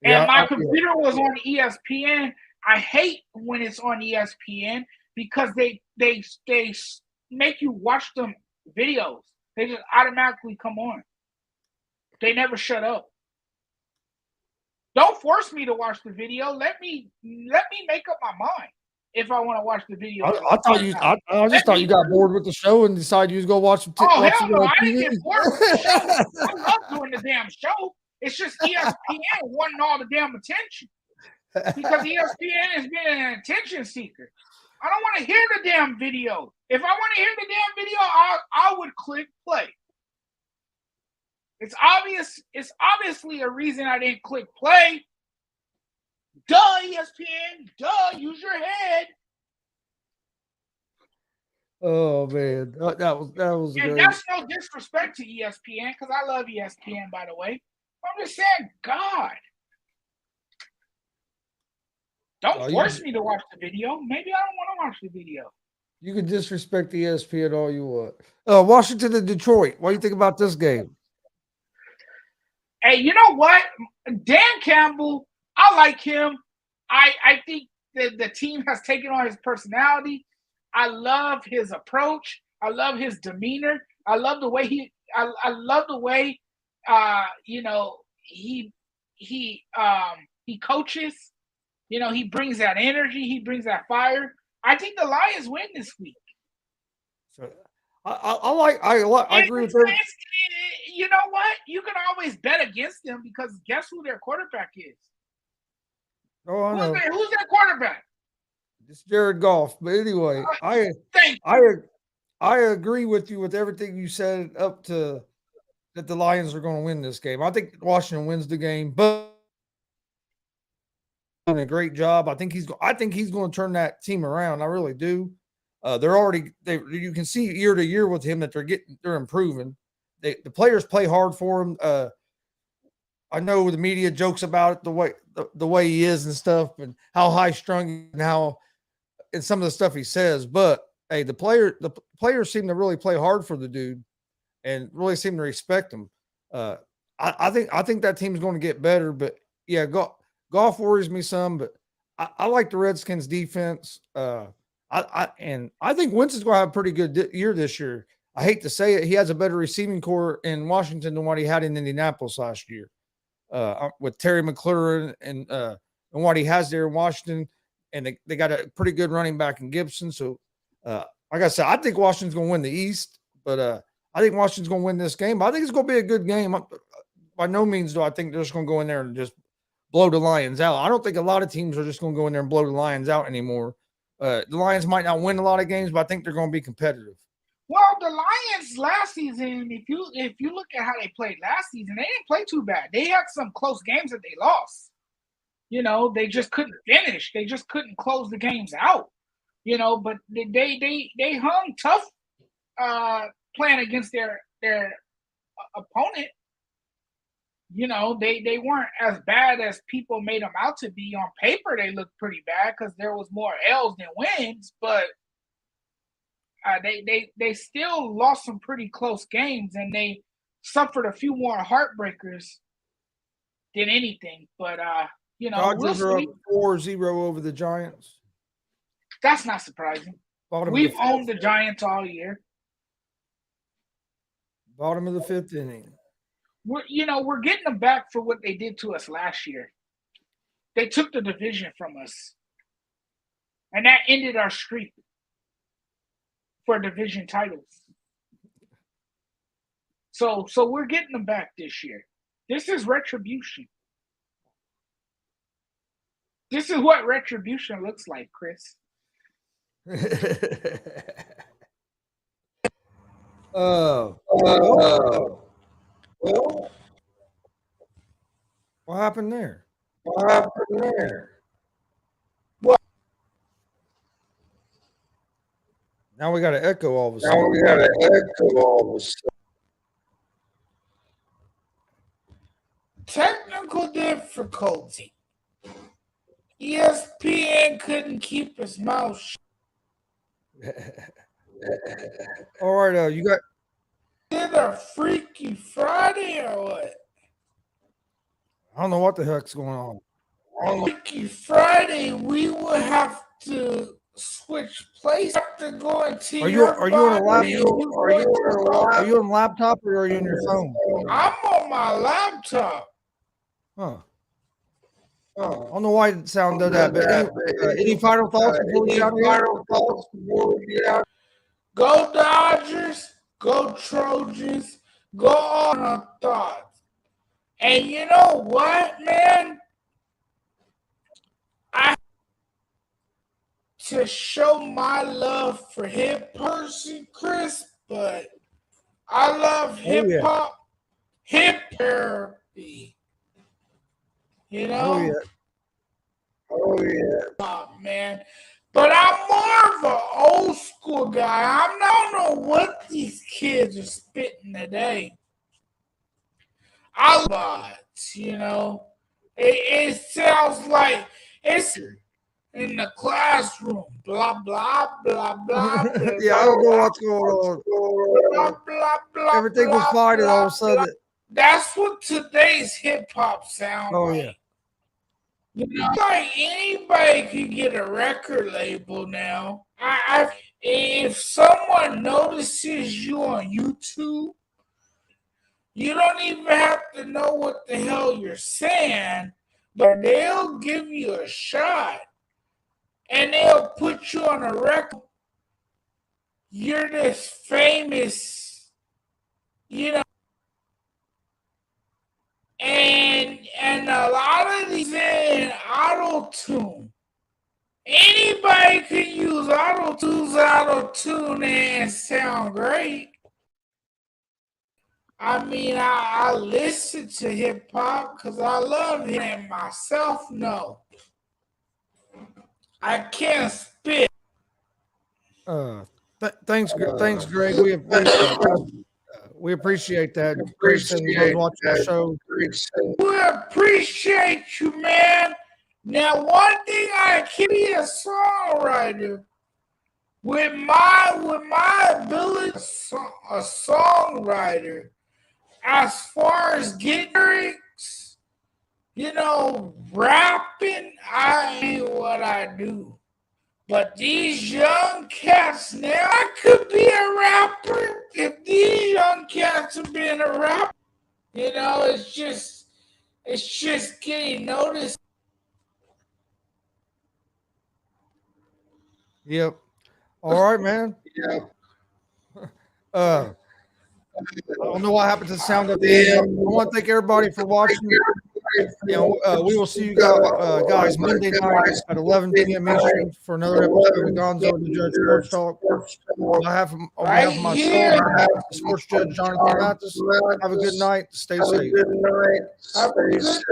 Yeah, and my computer was on ESPN. I hate when it's on ESPN because they make you watch them videos. They just automatically come on. They never shut up. Don't force me to watch the video. Let me make up my mind if I want to watch the video. I just thought you got bored with the show and decided you was gonna watch some. Hell no! I didn't get bored with the show. I love doing the damn show. It's just ESPN wanting all the damn attention because ESPN has been an attention seeker. I don't want to hear the damn video. If I want to hear the damn video, I would click play. It's obvious. It's obviously a reason I didn't click play. Duh, ESPN. Duh, use your head. Oh man, that was and great. That's no disrespect to ESPN because I love ESPN, by the way. I'm just saying, God, don't force me to watch the video. Maybe I don't want to watch the video. You can disrespect the ESPN all you want. Washington and Detroit. What do you think about this game? Hey, you know what? Dan Campbell, I like him. I think that the team has taken on his personality. I love his approach. I love his demeanor. I love the way he coaches. He brings that energy. He brings that fire. I think the Lions win this week. So I agree with her. You know what? You can always bet against them because guess who their quarterback is? Oh, I know. Who's their quarterback? It's Jared Goff. But anyway, I agree with you with everything you said up to that the Lions are going to win this game. I think Washington wins the game, but doing a great job. I think he's going to turn that team around. I really do. You can see year to year with him that they're improving. The players play hard for him. I know the media jokes about it, the way he is and stuff, and how high strung and some of the stuff he says. But hey, the players seem to really play hard for the dude, and really seem to respect him. I think that team's going to get better. But yeah, Goff worries me some. But I like the Redskins defense. I think Winston's going to have a pretty good year this year. I hate to say it, he has a better receiving core in Washington than what he had in Indianapolis last year. With Terry McLaurin and what he has there in Washington, and they got a pretty good running back in Gibson. So, like I said, I think Washington's going to win the East, but I think Washington's going to win this game. I think it's going to be a good game. By no means do I think they're just going to go in there and just blow the Lions out. I don't think a lot of teams are just going to go in there and blow the Lions out anymore. The Lions might not win a lot of games, but I think they're going to be competitive. Well, the Lions last season, if you look at how they played last season, they didn't play too bad. They had some close games that they lost. They just couldn't finish. They just couldn't close the games out. But they hung tough playing against their opponent. They weren't as bad as people made them out to be. On paper, they looked pretty bad because there was more L's than wins, but they still lost some pretty close games, and they suffered a few more heartbreakers than anything. But Dodgers are up 4-0 over the Giants. That's not surprising. We've owned the Giants all year. Bottom of the fifth inning. We're getting them back for what they did to us last year. They took the division from us, and that ended our streak for division titles. So we're getting them back this year. This is retribution. This is what retribution looks like, Chris. What happened there? What? Now we got an echo all of a sudden. Technical difficulty. ESPN couldn't keep his mouth shut. All right, you got. Did a Freaky Friday or what? I don't know what the heck's going on. On Freaky Friday, we will have to switch places. Have to go into are you on a laptop? Are you on a laptop or are you on your phone? I'm on my laptop. Huh. I don't know why it sounded that, but any final thoughts before we get out? Go Dodgers, go Trojans, go on our thoughts. And you know what, man? I to show my love for hip person, Chris, but I love hip hop, hip therapy. Oh yeah, man. But I'm more of an old school guy. I don't know what these kids are spitting today. I love it, it sounds like it's in the classroom, blah, blah, blah, blah. Yeah, I don't know what's going on. Blah, blah, blah, everything was fine and all of a sudden. That's what today's hip hop sounds like. Yeah. Like anybody can get a record label now. If someone notices you on YouTube, you don't even have to know what the hell you're saying, but they'll give you a shot and they'll put you on a record. You're this famous, and a lot of these in auto-tune. Anybody can use auto-tune and sound great. I mean, I listen to hip hop because I love it, and myself no. I can't spit. Thanks, Greg. We appreciate that. Greg said he loves watching the show. We appreciate you, man. Now, one thing I can be a songwriter. With my ability, a songwriter, as far as getting lyrics, rapping, I ain't what I do. But these young cats now, I could be a rapper if these young cats have been a rapper. It's just getting noticed. Yep. All right, man. Yeah. I don't know what happened to the sound at the end. I want to thank everybody for watching. And we will see you guys Monday night at 11 p.m. Eastern for another episode of Gonzo and the Judge Sports Talk. On behalf of myself, Sports Judge Jonathan Mathis, have a good night. Stay safe. Have a good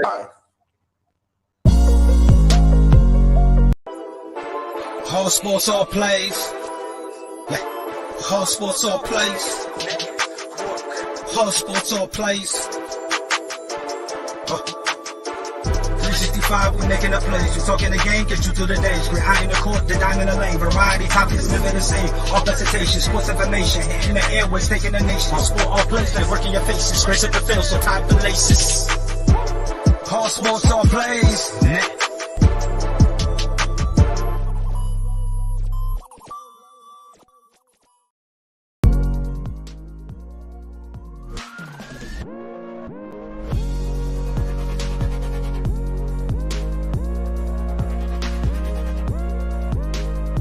night. Whole sports all plays. Yeah. Whole sports all plays. Whole sports all plays. 365, we making a plays. You talking the game, get you through the days. We're high in the court, the dime in the lane. Variety topics, living the same. All presentation, sports information. In the airways, taking the nation. Sport all plays, they working your faces. Grace at the field, so tie the laces. Whole sports all plays.